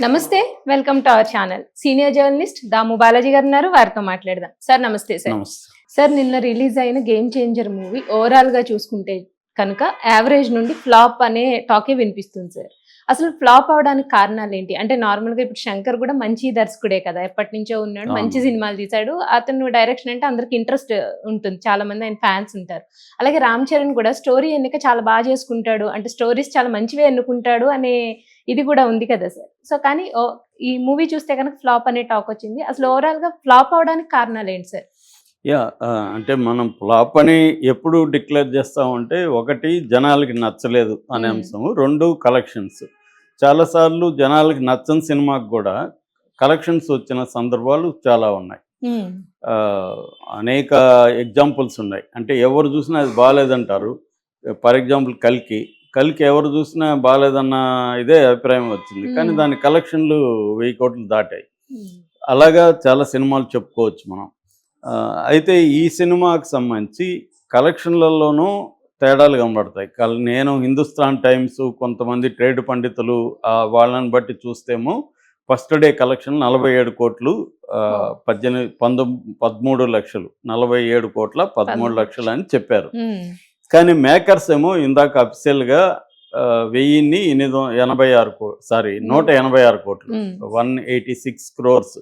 నమస్తే. Welcome to our channel. Senior journalist Damu Balaji garu ఉన్నారు. వారితో మాట్లాడదాం. సార్ నమస్తే సార్. నమస్తే. సార్ నిన్న రిలీజ్ అయిన గేమ్ చేంజర్ మూవీ ఓవరాల్ గా చూసుకుంటే కనుక యావరేజ్ నుండి ఫ్లాప్ అనే టాకే వినిపిస్తుంది సార్. అసలు ఫ్లాప్ అవడానికి కారణాలు ఏంటి? అంటే నార్మల్ గా ఇప్పుడు శంకర్ కూడా మంచి దర్శకుడే కదా, ఎప్పటి నుంచో ఉన్నాడు, మంచి సినిమాలు తీశాడు. అతను డైరెక్షన్ అంటే అందరికి ఇంట్రెస్ట్ ఉంటుంది, చాలా మంది ఆయన ఫ్యాన్స్ ఉంటారు. అలాగే రామ్ చరణ్ కూడా స్టోరీ ఎన్నిక చాలా బాగా చేసుకుంటాడు, అంటే స్టోరీస్ చాలా మంచివే ఎన్నుకుంటాడు అనే ఇది కూడా ఉంది కదా సార్. సో కానీ ఈ మూవీ చూస్తే కనుక ఫ్లాప్ అనే టాక్ వచ్చింది. అసలు ఓవరాల్ గా ఫ్లాప్ అవడానికి కారణాలు ఏంటి సార్? అంటే మనం ఫ్లాప్ అని ఎప్పుడు డిక్లేర్ చేస్తామంటే, ఒకటి జనాలకి నచ్చలేదు అనే అంశము, రెండు కలెక్షన్స్. చాలాసార్లు జనాలకి నచ్చని సినిమాకి కూడా కలెక్షన్స్ వచ్చిన సందర్భాలు చాలా ఉన్నాయి. అనేక ఎగ్జాంపుల్స్ ఉన్నాయి. అంటే ఎవరు చూసినా అది బాగాలేదంటారు. ఫర్ ఎగ్జాంపుల్ కల్కి ఎవరు చూసినా బాగాలేదన్న ఇదే అభిప్రాయం వచ్చింది, కానీ దాని కలెక్షన్లు 1000 కోట్లు దాటాయి. అలాగా చాలా సినిమాలు చెప్పుకోవచ్చు మనం. అయితే ఈ సినిమాకి సంబంధించి కలెక్షన్లలోనూ తేడాలు కనబడతాయి. నేను హిందుస్థాన్ టైమ్స్, కొంతమంది ట్రేడ్ పండితులు వాళ్ళని బట్టి చూస్తేమో ఫస్ట్ డే కలెక్షన్ 47 కోట్లు, 13 లక్షలు, 47 కోట్ల 13 లక్షలు అని చెప్పారు. కానీ మేకర్స్ ఏమో ఇందాక అఫీషియల్గా 186 కోట్లు, 186 క్రోర్స్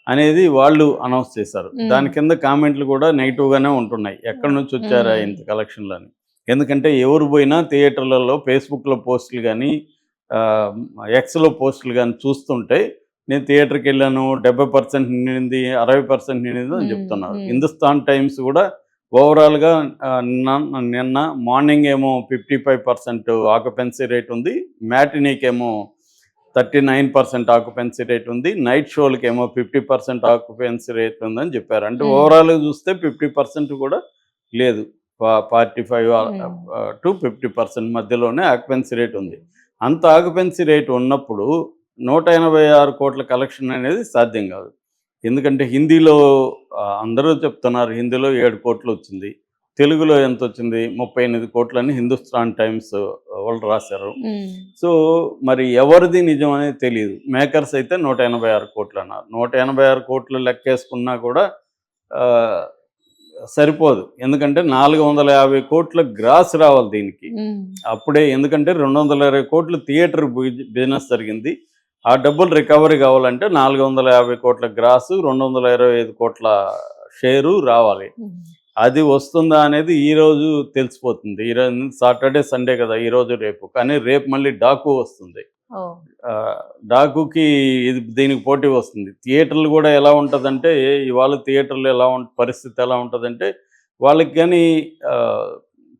అనేది వాళ్ళు అనౌన్స్ చేశారు. దాని కింద కామెంట్లు కూడా నెగిటివ్గానే ఉంటున్నాయి, ఎక్కడి నుంచి వచ్చారా ఇంత కలెక్షన్లు అని. ఎందుకంటే ఎవరు పోయినా థియేటర్లలో ఫేస్బుక్లో పోస్టులు కానీ ఎక్స్లో పోస్టులు కానీ చూస్తుంటే, నేను థియేటర్కి వెళ్ళాను, 70% నిండింది, 60% నిండింది అని చెప్తున్నారు. హిందుస్థాన్ టైమ్స్ కూడా ఓవరాల్గా నిన్న మార్నింగ్ ఏమో 55% ఆక్యుపెన్సీ రేట్ ఉంది, మ్యాటినీకేమో 39% ఆక్యుపెన్సీ రేట్ ఉంది, నైట్ షోలకేమో 50% ఆక్యుపెన్సీ రేట్ ఉందని చెప్పారు. అంటే ఓవరాల్గా చూస్తే 50% కూడా లేదు, 45 to 50% మధ్యలోనే ఆక్యుపెన్సీ రేట్ ఉంది. అంత ఆక్యుపెన్సీ రేట్ ఉన్నప్పుడు 186 కోట్ల కలెక్షన్ అనేది సాధ్యం కాదు. ఎందుకంటే హిందీలో అందరూ చెప్తున్నారు, హిందీలో 7 కోట్లు వచ్చింది, తెలుగులో ఎంత వచ్చింది, 38 కోట్లని హిందుస్థాన్ టైమ్స్ వాళ్ళు రాశారు. సో మరి ఎవరిది నిజం అనేది తెలియదు. మేకర్స్ అయితే 186 కోట్లు అన్నారు. 186 కోట్లు లెక్కేసుకున్నా కూడా సరిపోదు. ఎందుకంటే 450 కోట్ల గ్రాస్ రావాలి దీనికి అప్పుడే. ఎందుకంటే 220 కోట్లు థియేటర్ బిజినెస్ జరిగింది. ఆ డబ్బులు రికవరీ కావాలంటే 450 కోట్ల గ్రాసు, 225 కోట్ల షేరు రావాలి. అది వస్తుందా అనేది ఈరోజు తెలిసిపోతుంది. ఈరోజు సాటర్డే సండే కదా, ఈరోజు రేపు. కానీ రేపు మళ్ళీ డాకు వస్తుంది. డాకుకి దీనికి పోటీ వస్తుంది. థియేటర్లు కూడా ఎలా ఉంటుందంటే, ఇవాళ థియేటర్లు పరిస్థితి ఎలా ఉంటుందంటే, వాళ్ళకి కానీ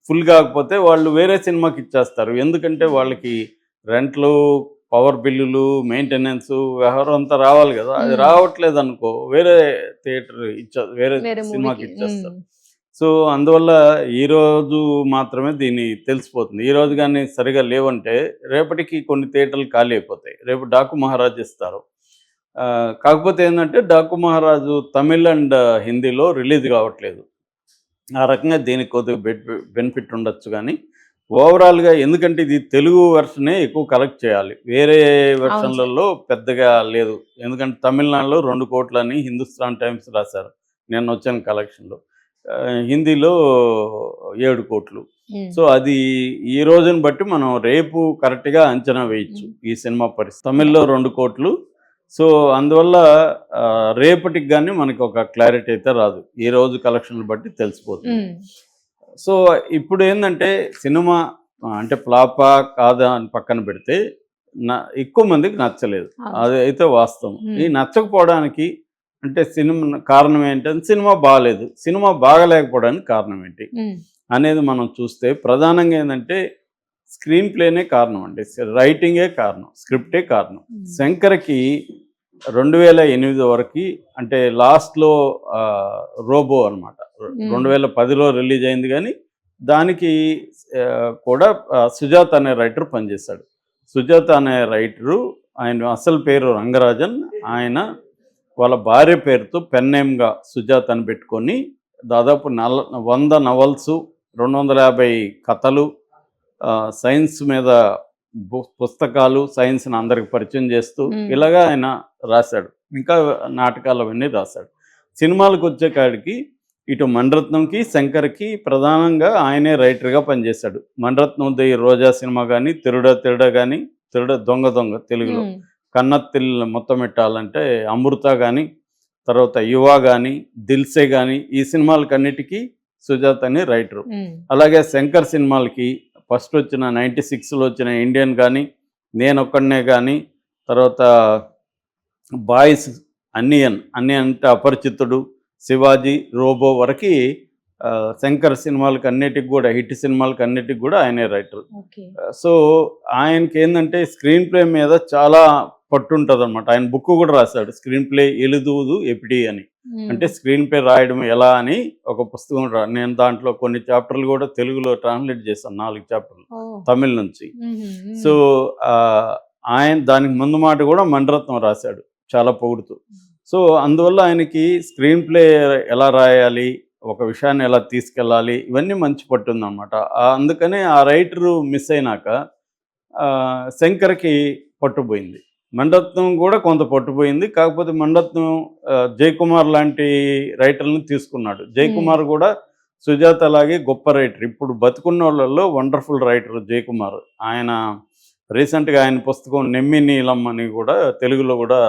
ఫుల్ కాకపోతే వాళ్ళు వేరే సినిమాకి ఇచ్చేస్తారు. ఎందుకంటే వాళ్ళకి రెంట్లు, పవర్ బిల్లులు, మెయింటెనెన్స్ వ్యవహారం అంతా రావాలి కదా. అది రావట్లేదు అనుకో, వేరే థియేటర్ వేరే సినిమాకి ఇచ్చేస్తారు. సో అందువల్ల ఈరోజు మాత్రమే దీన్ని తెలిసిపోతుంది. ఈరోజు కానీ సరిగా లేవంటే రేపటికి కొన్ని థియేటర్లు ఖాళీ అయిపోతాయి. రేపు డాకు మహారాజ్ ఇస్తారు. కాకపోతే ఏంటంటే డాకు మహారాజు తమిళ్ అండ్ హిందీలో రిలీజ్ కావట్లేదు. ఆ రకంగా దీనికి కొద్దిగా బెనిఫిట్ ఉండొచ్చు. కానీ ఓవరాల్గా ఎందుకంటే ఇది తెలుగు వెర్షనే ఎక్కువ కలెక్ట్ చేయాలి, వేరే వెర్షన్లలో పెద్దగా లేదు. ఎందుకంటే తమిళనాడులో 2 కోట్లని హిందుస్థాన్ టైమ్స్ రాశారు నేను వచ్చిన కలెక్షన్లో, హిందీలో 7 కోట్లు. సో అది ఈ రోజుని బట్టి మనం రేపు కరెక్ట్గా అంచనా వేయచ్చు ఈ సినిమా పరిస్థితి. తమిళ్లో 2 కోట్లు. సో అందువల్ల రేపటికి కానీ మనకి ఒక క్లారిటీ అయితే రాదు, ఈ రోజు కలెక్షన్లు బట్టి తెలిసిపోతుంది. సో ఇప్పుడు ఏంటంటే సినిమా అంటే ఫ్లాపా కాదా అని పక్కన పెడితే, ఎక్కువ మందికి నచ్చలేదు, అది అయితే వాస్తవం. ఈ నచ్చకపోవడానికి అంటే సినిమా కారణం ఏంటంటే, సినిమా బాగాలేదు. సినిమా బాగలేకపోవడానికి కారణం ఏంటి అనేది మనం చూస్తే, ప్రధానంగా ఏంటంటే స్క్రీన్ ప్లేనే కారణం అండి, రైటింగే కారణం, స్క్రిప్టే కారణం. శంకర్కి 2008 వరకు, అంటే లాస్ట్లో రోబో అనమాట, 2010లో రిలీజ్ అయింది. కానీ దానికి కూడా సుజాత అనే రైటర్ పనిచేశాడు. సుజాత అనే రైటరు, ఆయన అసలు పేరు రంగరాజన్, ఆయన వాళ్ళ భార్య పేరుతో పెన్ నేమ్గా సుజాత అని పెట్టుకొని దాదాపు 100 నవల్సు, 250 కథలు, సైన్స్ మీద పుస్తకాలు సైన్స్ని అందరికి పరిచయం చేస్తూ ఇలాగా ఆయన రాశాడు. ఇంకా నాటకాలు అవన్నీ రాశాడు. సినిమాలకు వచ్చే కాడికి ఇటు మణిరత్నంకి శంకర్కి ప్రధానంగా ఆయనే రైటర్గా పనిచేశాడు. మణిరత్నంది రోజా సినిమా కానీ, తిరుడ కానీ, దొంగ తెలుగులో, కన్నత్తిల్ మొత్తం పెట్టాలంటే అమృత కానీ, తర్వాత యువ కానీ, దిల్సే కానీ, ఈ సినిమాలకన్నిటికీ సుజాత అని రైటరు. అలాగే శంకర్ సినిమాలకి ఫస్ట్ వచ్చిన 96లో వచ్చిన ఇండియన్ కానీ, నేనొక్కడనే కానీ, తర్వాత బాయ్స్, అన్ని అంటే అపరిచితుడు, శివాజీ, రోబో వరకు శంకర్ సినిమాలకి అన్నిటికి కూడా, హిట్ సినిమాలకి అన్నిటికి కూడా ఆయనే రైటర్. సో ఆయనకి ఏంటంటే స్క్రీన్ ప్లే మీద చాలా పట్టుంటుంది అనమాట. ఆయన బుక్ కూడా రాశాడు, స్క్రీన్ ప్లే ఎలుదువుదు ఎపిడి అని. అంటే స్క్రీన్ ప్లే రాయడం ఎలా అని ఒక పుస్తకం నేను దాంట్లో కొన్ని చాప్టర్లు కూడా తెలుగులో ట్రాన్స్లేట్ చేశాను, 4 చాప్టర్లు తమిళ నుంచి. సో ఆయన దానికి ముందు మాట కూడా మణిరత్నం రాశాడు చాలా పొగుడుతూ. సో అందువల్ల ఆయనకి స్క్రీన్ ప్లే ఎలా రాయాలి, ఒక విషయాన్ని ఎలా తీసుకెళ్ళాలి, ఇవన్నీ మంచి పట్టుందన్నమాట. అందుకనే ఆ రైటరు మిస్ అయినాక శంకర్కి పట్టుపోయింది. మణిరత్నం కూడా కొంత పట్టుపోయింది. కాకపోతే మణిరత్నం జయకుమార్ లాంటి రైటర్లను తీసుకున్నాడు. జయకుమార్ కూడా సుజాత అలాగే గొప్ప రైటర్, ఇప్పుడు బతుకున్న వాళ్ళల్లో వండర్ఫుల్ రైటర్ జయకుమార్. ఆయన రీసెంట్గా ఆయన పుస్తకం నెమ్మి నీలం అని కూడా తెలుగులో కూడా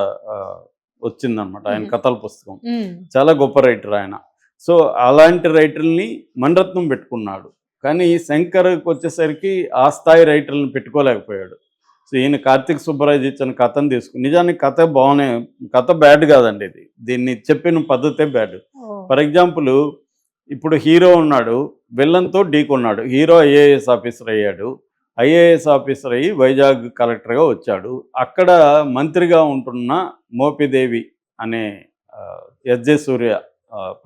వచ్చిందనమాట, ఆయన కథల పుస్తకం. చాలా గొప్ప రైటర్ ఆయన. సో అలాంటి రైటర్ని మణిరత్నం పెట్టుకున్నాడు. కానీ శంకర్కి వచ్చేసరికి ఆ స్థాయి రైటర్లను పెట్టుకోలేకపోయాడు. సో ఈయన కార్తీక్ సుబ్బరాజ్ ఇచ్చిన కథను తీసుకుని, నిజానికి కథ బాగానే, కథ బ్యాడ్ కాదండి, ఇది దీన్ని చెప్పిన పద్ధతే బ్యాడ్. ఫర్ ఎగ్జాంపుల్, ఇప్పుడు హీరో ఉన్నాడు, విలన్తో ఢీకొన్నాడు. హీరో ఐఏఎస్ ఆఫీసర్ అయ్యాడు. ఐఏఎస్ ఆఫీసర్ అయ్యి వైజాగ్ కలెక్టర్గా వచ్చాడు. అక్కడ మంత్రిగా ఉంటున్న మోపిదేవి అనే ఎస్జే సూర్య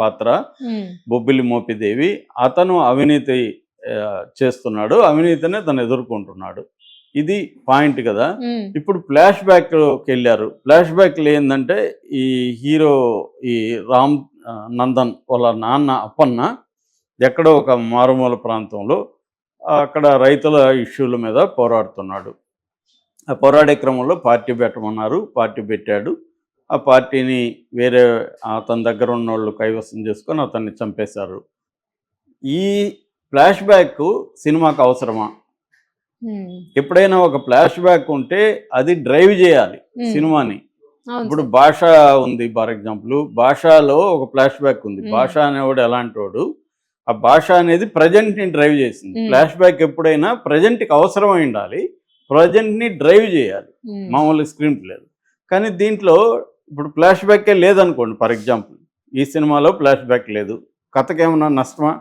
పాత్ర, బొబ్బిలి మోపిదేవి, అతను అవినీతి చేస్తున్నాడు, అవినీతినే తను ఎదుర్కొంటున్నాడు. ఇది పాయింట్ కదా. ఇప్పుడు ఫ్లాష్ బ్యాక్కి వెళ్ళారు. ఫ్లాష్ బ్యాక్లో ఏంటంటే ఈ హీరో ఈ రామ్ నందన్ వాళ్ళ నాన్న అప్పన్న ఎక్కడో ఒక మారుమూల ప్రాంతంలో అక్కడ రైతుల ఇష్యూల మీద పోరాడుతున్నాడు. ఆ పోరాడే క్రమంలో పార్టీ పెట్టమన్నారు, పార్టీ పెట్టాడు. ఆ పార్టీని వేరే అతని దగ్గర ఉన్న వాళ్ళు కైవసం చేసుకొని అతన్ని చంపేశారు. ఈ ఫ్లాష్ బ్యాక్ సినిమాకు అవసరమా? ఎప్పుడైనా ఒక ఫ్లాష్ బ్యాక్ ఉంటే అది డ్రైవ్ చేయాలి సినిమాని. ఇప్పుడు భాష ఉంది, ఫర్ ఎగ్జాంపుల్ భాషలో ఒక ఫ్లాష్ బ్యాక్ ఉంది. భాష అనేవాడు ఎలాంటి వాడు, ఆ భాష అనేది ప్రజెంట్ని డ్రైవ్ చేసింది. ఫ్లాష్ బ్యాక్ ఎప్పుడైనా ప్రజెంట్కి అవసరమై ఉండాలి, ప్రజెంట్ని డ్రైవ్ చేయాలి, మామూలు స్క్రీన్ ప్లే. కానీ దీంట్లో ఇప్పుడు ఫ్లాష్ బ్యాకే లేదనుకోండి, ఫర్ ఎగ్జాంపుల్ ఈ సినిమాలో ఫ్లాష్ బ్యాక్ లేదు, కథకేమన్నా నష్టమా?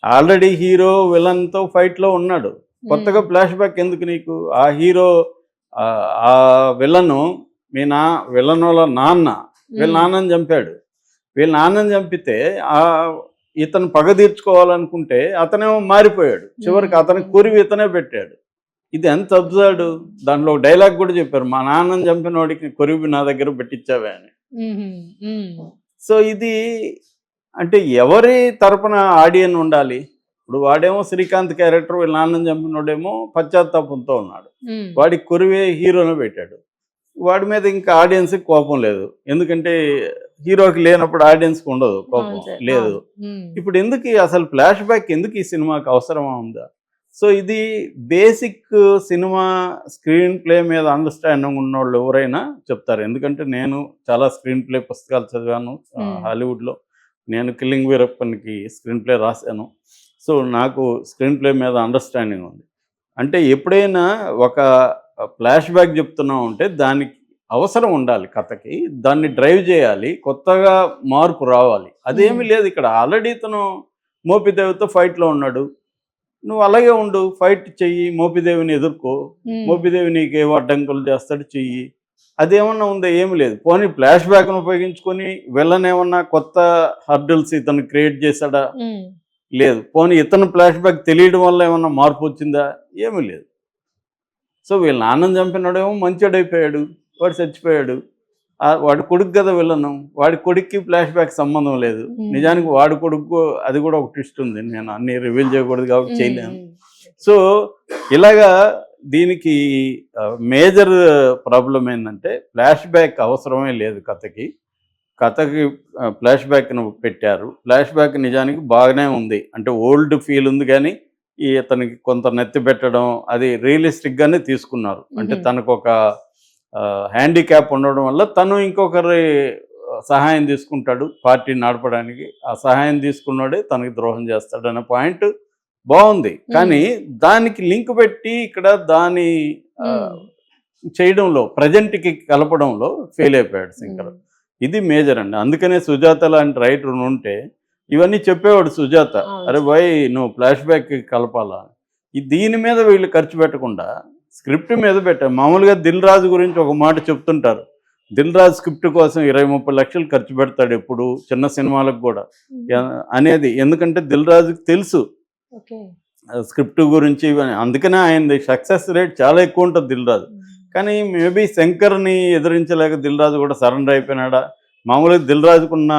ఆల్రెడీ హీరో విలన్తో ఫైట్లో ఉన్నాడు, కొత్తగా ఫ్లాష్ బ్యాక్ ఎందుకు నీకు? ఆ హీరో ఆ విలను విలన్ వాళ్ళ నాన్న వీళ్ళ నాన్నని చంపాడు. వీళ్ళ నాన్నని చంపితే ఇతను పగ తీర్చుకోవాలనుకుంటే అతనేమో మారిపోయాడు, చివరికి అతని కురివి ఇతనే పెట్టాడు. ఇది ఎంత అబ్జర్డ్. దాంట్లో డైలాగ్ కూడా చెప్పారు, మా నాన్నని చంపిన వాడికి కురివి నా దగ్గర పెట్టించావే అని. సో ఇది అంటే ఎవరి తరపున ఆడియన్ ఉండాలి? ఇప్పుడు వాడేమో శ్రీకాంత్ క్యారెక్టర్, వీళ్ళ నాన్నని చంపినోడేమో పశ్చాత్తాపంతో ఉన్నాడు, వాడికి కురివే హీరోను పెట్టాడు. వాడి మీద ఇంకా ఆడియన్స్కి కోపం లేదు, ఎందుకంటే హీరోకి లేనప్పుడు ఆడియన్స్కి ఉండదు కోపం, లేదు. ఇప్పుడు ఎందుకు అసలు ఫ్లాష్ బ్యాక్ ఎందుకు ఈ సినిమాకి అవసరమా ఉందా? సో ఇది బేసిక్ సినిమా స్క్రీన్ ప్లే మీద అండర్స్టాండింగ్ ఉన్నవాళ్ళు ఎవరైనా చెప్తారు. ఎందుకంటే నేను చాలా స్క్రీన్ ప్లే పుస్తకాలు చదివాను హాలీవుడ్లో. నేను కిల్లింగ్ వీరప్పన్కి స్క్రీన్ ప్లే రాశాను. సో నాకు స్క్రీన్ ప్లే మీద అండర్స్టాండింగ్ ఉంది. అంటే ఎప్పుడైనా ఒక ఫ్లాష్ బ్యాక్ చెప్తున్నాం అంటే దానికి అవసరం ఉండాలి, కథకి దాన్ని డ్రైవ్ చేయాలి, కొత్తగా మార్పు రావాలి. అదేమీ లేదు ఇక్కడ. ఆల్రెడీ తను మోపిదేవితో ఫైట్లో ఉన్నాడు, నువ్వు అలాగే ఉండు, ఫైట్ చెయ్యి, మోపిదేవిని ఎదుర్కో, మోపిదేవి నీకు ఏవో అడ్డంకులు చేస్తాడు, చెయ్యి. అదేమన్నా ఉందా? ఏమి లేదు. పోనీ ఫ్లాష్ బ్యాక్ను ఉపయోగించుకొని విలన్ ఏమన్నా కొత్త హర్డల్స్ ఇతను క్రియేట్ చేశాడా? లేదు. పోనీ ఇతను ఫ్లాష్ బ్యాక్ తెలియడం వల్ల ఏమన్నా మార్పు వచ్చిందా? ఏమీ లేదు. సో వీళ్ళ నాన్నని చంపినాడేమో మంచోడైపోయాడు, వాడు చచ్చిపోయాడు. వాడి కొడుకు కదా విలను, వాడి కొడుక్కి ఫ్లాష్ బ్యాక్ సంబంధం లేదు. నిజానికి వాడి కొడుకు అది కూడా ఒక ట్విస్ట్ ఉంది, నేను అన్ని రివీల్ చేయకూడదు కాబట్టి చేయలేను. సో ఇలాగా దీనికి మేజర్ ప్రాబ్లం ఏంటంటే ఫ్లాష్ బ్యాక్ అవసరమే లేదు కథకి ఫ్లాష్ బ్యాక్ను పెట్టారు. ఫ్లాష్ బ్యాక్ నిజానికి బాగానే ఉంది, అంటే ఓల్డ్ ఫీల్ ఉంది, కానీ ఇతనికి కొంత నెత్తి పెట్టడం అది రియలిస్టిక్గానే తీసుకున్నారు. అంటే తనకు ఒక హ్యాండిక్యాప్ ఉండడం వల్ల తను ఇంకొకరి సహాయం తీసుకుంటాడు పార్టీని నడపడానికి. ఆ సహాయం తీసుకున్నాడే తనకి ద్రోహం చేస్తాడు అనే పాయింట్ బాగుంది, కానీ దానికి లింక్ పెట్టి ఇక్కడ దాని చేయడంలో ప్రజెంట్కి కలపడంలో ఫెయిల్ అయిపోయాడు శంకర్. ఇది మేజర్ అండి. అందుకనే సుజాత లాంటి రైటర్ ఉంటే ఇవన్నీ చెప్పేవాడు సుజాత, అరే బాయ్ నువ్వు ఫ్లాష్ బ్యాక్ కలపాలా. దీని మీద వీళ్ళు ఖర్చు పెట్టకుండా స్క్రిప్ట్ మీద పెట్టారు. మామూలుగా దిల్ రాజు గురించి ఒక మాట చెప్తుంటారు, దిల్ రాజు స్క్రిప్ట్ కోసం 20-30 లక్షలు ఖర్చు పెడతాడు ఎప్పుడు చిన్న సినిమాలకు కూడా అనేది. ఎందుకంటే దిల్ రాజుకి తెలుసు స్క్రిప్ట్ గురించి, అందుకనే ఆయన సక్సెస్ రేట్ చాలా ఎక్కువ ఉంటుంది దిల్ రాజు. కానీ మేబీ శంకర్ని ఎదిరించలేక దిల్ రాజు కూడా సరెండర్ అయిపోయినాడా. మామూలుగా దిల్ రాజుకున్న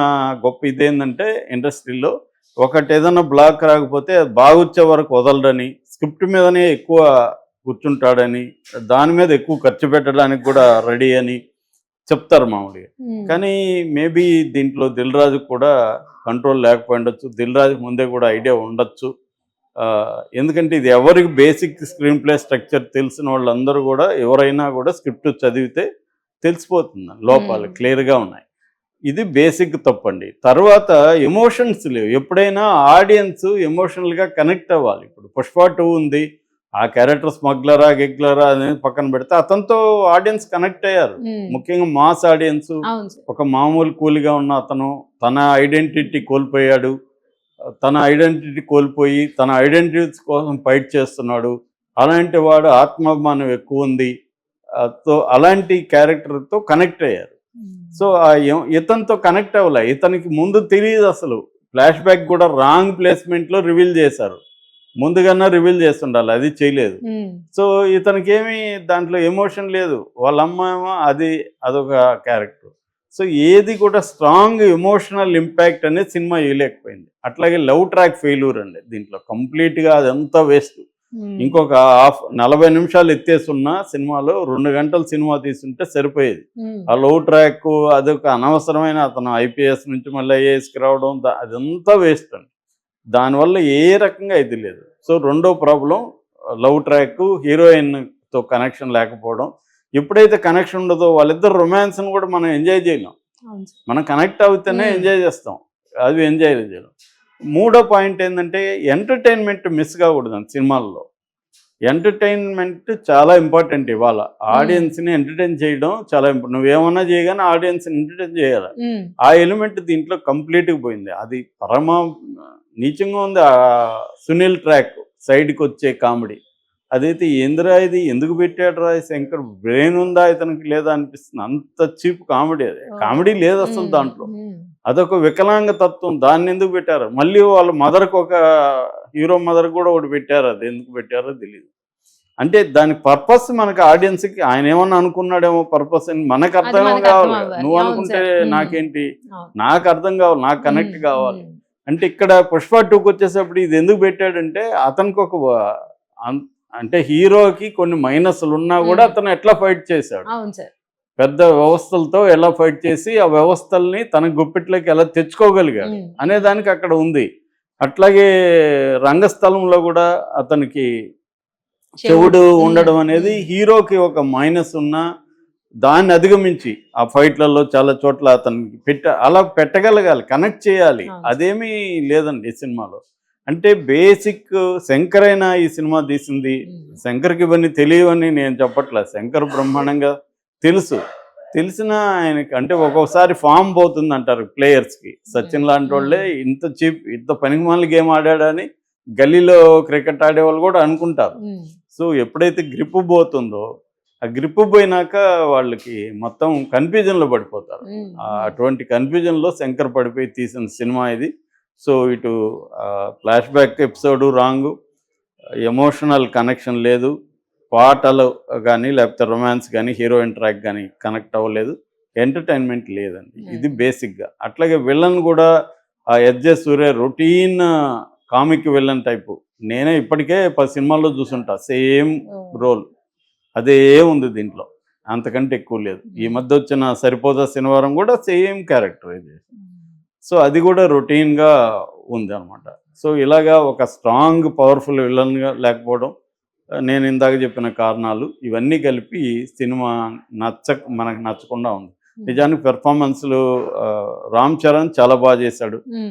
గొప్ప ఇదేంటంటే ఇండస్ట్రీలో ఒకటి ఏదైనా బ్లాక్ రాకపోతే బాగొచ్చే వరకు వదలడని, స్క్రిప్ట్ మీదనే ఎక్కువ కూర్చుంటాడని, దాని మీద ఎక్కువ ఖర్చు పెట్టడానికి కూడా రెడీ అని చెప్తారు మామూలుగా. కానీ మేబీ దీంట్లో దిల్ రాజుకు కూడా కంట్రోల్ లేకపోయి ఉండొచ్చు, దిల్ రాజుకు ముందే కూడా ఐడియా ఉండొచ్చు. ఎందుకంటే ఇది ఎవరికి బేసిక్ స్క్రీన్ ప్లే స్ట్రక్చర్ తెలిసిన వాళ్ళందరూ కూడా ఎవరైనా కూడా స్క్రిప్ట్ చదివితే తెలిసిపోతుంది, లోపాలు క్లియర్గా ఉన్నాయి. ఇది బేసిక్ తప్పండి. తర్వాత ఎమోషన్స్ లేవు. ఎప్పుడైనా ఆడియన్స్ ఎమోషనల్గా కనెక్ట్ అవ్వాలి. ఇప్పుడు పుష్ప 2 ఉంది, ఆ క్యారెక్టర్ స్మగ్లరా గిగ్లరా అనేది పక్కన పెడితే అతనితో ఆడియన్స్ కనెక్ట్ అయ్యారు. ముఖ్యంగా మాస్ ఆడియన్స్. ఒక మామూలు కూలిగా ఉన్న అతను తన ఐడెంటిటీ కోల్పోయాడు, తన ఐడెంటిటీ కోల్పోయి తన ఐడెంటిటీ కోసం ఫైట్ చేస్తున్నాడు. అలాంటి వాడు ఆత్మాభిమానం ఎక్కువ ఉంది, అలాంటి క్యారెక్టర్తో కనెక్ట్ అయ్యారు. సో ఇతనితో కనెక్ట్ అవ్వలే. ఇతనికి ముందు తెలియదు అసలు. ఫ్లాష్ బ్యాక్ కూడా రాంగ్ ప్లేస్మెంట్లో రివీల్ చేశారు. ముందుగానే రివీల్ చేస్తుండాలి, అది చేయలేదు. సో ఇతనికి ఏమి దాంట్లో ఎమోషన్ లేదు. వాళ్ళ అమ్మ ఏమో అదొక క్యారెక్టర్. సో ఏది కూడా స్ట్రాంగ్ ఎమోషనల్ ఇంపాక్ట్ అనేది సినిమా ఇవ్వలేకపోయింది. అట్లాగే లవ్ ట్రాక్ ఫెయిల్యూర్ అండి దీంట్లో కంప్లీట్గా. అదంతా వేస్ట్. ఇంకొక 40 నిమిషాలు ఎత్తేసున్న సినిమాలో 2 గంటల సినిమా తీసుంటే సరిపోయేది. ఆ లవ్ ట్రాక్ అదొక అనవసరమైన, అతను ఐపీఎస్ నుంచి మళ్ళీ ఐఏఎస్కి రావడం, అదంతా వేస్ట్ అండి. దానివల్ల ఏ రకంగా ఇది లేదు. సో రెండో ప్రాబ్లం లవ్ ట్రాక్, హీరోయిన్తో కనెక్షన్ లేకపోవడం. ఎప్పుడైతే కనెక్షన్ ఉండదో వాళ్ళిద్దరు రొమాన్స్ని కూడా మనం ఎంజాయ్ చేయలేం. మనం కనెక్ట్ అవుతేనే ఎంజాయ్ చేస్తాం, అది ఎంజాయ్ చేయలేం. మూడో పాయింట్ ఏంటంటే ఎంటర్టైన్మెంట్ మిస్ కాకూడదండి సినిమాల్లో. ఎంటర్టైన్మెంట్ చాలా ఇంపార్టెంట్. ఇవాళ ఆడియన్స్ని ఎంటర్టైన్ చేయడం చాలా ఇంపార్టెంట్. నువ్వేమన్నా చేయగానే ఆడియన్స్ని ఎంటర్టైన్ చేయాలి. ఆ ఎలిమెంట్ దీంట్లో కంప్లీట్గా పోయింది. అది పరమ నీచంగా ఉంది. ఆ సునీల్ ట్రాక్ సైడ్కి వచ్చే కామెడీ అదైతే ఏందిరా ఇది, ఎందుకు పెట్టాడు రా శంకర్, బ్రెయిన్ ఉందా ఇతనికి లేదా అనిపిస్తుంది. అంత చీప్ కామెడీ. అది కామెడీ లేదు అసలు దాంట్లో. అదొక వికలాంగ తత్వం, దాన్ని ఎందుకు పెట్టారు. మళ్ళీ వాళ్ళ మదర్కి ఒక హీరో మదర్ కూడా ఒకటి పెట్టారు, అది ఎందుకు పెట్టారో తెలియదు. అంటే దాని పర్పస్ మనకు ఆడియన్స్కి ఆయన ఏమన్నా అనుకున్నాడేమో పర్పస్ అని మనకు అర్థం కావాలి. నువ్వు అనుకుంటే నాకేంటి, నాకు అర్థం కావాలి, నాకు కనెక్ట్ కావాలి. అంటే ఇక్కడ పుష్ప 2కి వచ్చేసప్పుడు ఇది ఎందుకు పెట్టాడంటే అతనికి ఒక అంటే హీరోకి కొన్ని మైనస్లు ఉన్నా కూడా అతను ఎట్లా ఫైట్ చేశాడు, పెద్ద వ్యవస్థలతో ఎలా ఫైట్ చేసి ఆ వ్యవస్థల్ని తన గుప్పిట్లోకి ఎలా తెచ్చుకోగలిగాడు అనే దానికి అక్కడ ఉంది. అట్లాగే రంగస్థలంలో కూడా అతనికి చెవుడు ఉండడం అనేది హీరోకి ఒక మైనస్ ఉన్నా దాన్ని అధిగమించి ఆ ఫైట్లలో చాలా చోట్ల అతనికి అలా పెట్టగలగాలి, కనెక్ట్ చేయాలి. అదేమీ లేదండి ఈ సినిమాలో. అంటే బేసిక్ శంకర్ అయినా ఈ సినిమా తీసింది. శంకర్కి ఇవన్నీ తెలియవని నేను చెప్పట్లేదు, శంకర్ బ్రహ్మాండంగా తెలిసిన ఆయనకి. అంటే ఒక్కొక్కసారి ఫామ్ పోతుంది అంటారు ప్లేయర్స్కి. సచిన్ లాంటి వాళ్ళే ఇంత చీప్, ఇంత పనికిమాలిన గేమ్ ఆడాడని గల్లీలో క్రికెట్ ఆడేవాళ్ళు కూడా అనుకుంటారు. సో ఎప్పుడైతే గ్రిప్ పోతుందో, ఆ గ్రిప్ పోయినాక వాళ్ళకి మొత్తం కన్ఫ్యూజన్లో పడిపోతారు. అటువంటి కన్ఫ్యూజన్లో శంకర్ పడిపోయి తీసిన సినిమా ఇది. సో ఇటు flash back episode wrong, emotional connection లేదు, పాటలు కానీ లేకపోతే రొమాన్స్ కానీ హీరోయిన్ ట్రాక్ కానీ కనెక్ట్ అవ్వలేదు, ఎంటర్టైన్మెంట్ లేదండి. ఇది బేసిక్గా. అట్లాగే విలన్ కూడా ఆ ఎస్జే సూర్య రొటీన్ కామిక్ విలన్ టైపు నేనే ఇప్పటికే 10 సినిమాల్లో చూసుంటా సేమ్ రోల్, అదే ఉంది దీంట్లో, అంతకంటే ఎక్కువ లేదు. ఈ మధ్య వచ్చిన సరిపోదా శనివారం కూడా సేమ్ క్యారెక్టర్ ఇది. సో అది కూడా రొటీన్గా ఉంది అనమాట. సో ఇలాగా ఒక స్ట్రాంగ్ పవర్ఫుల్ విలన్గా లేకపోవడం, నేను ఇందాక చెప్పిన కారణాలు ఇవన్నీ కలిపి సినిమా మనకు నచ్చకుండా ఉంది. నిజానికి పెర్ఫార్మెన్స్లు రామ్ చరణ్ చాలా బాగా చేశాడు.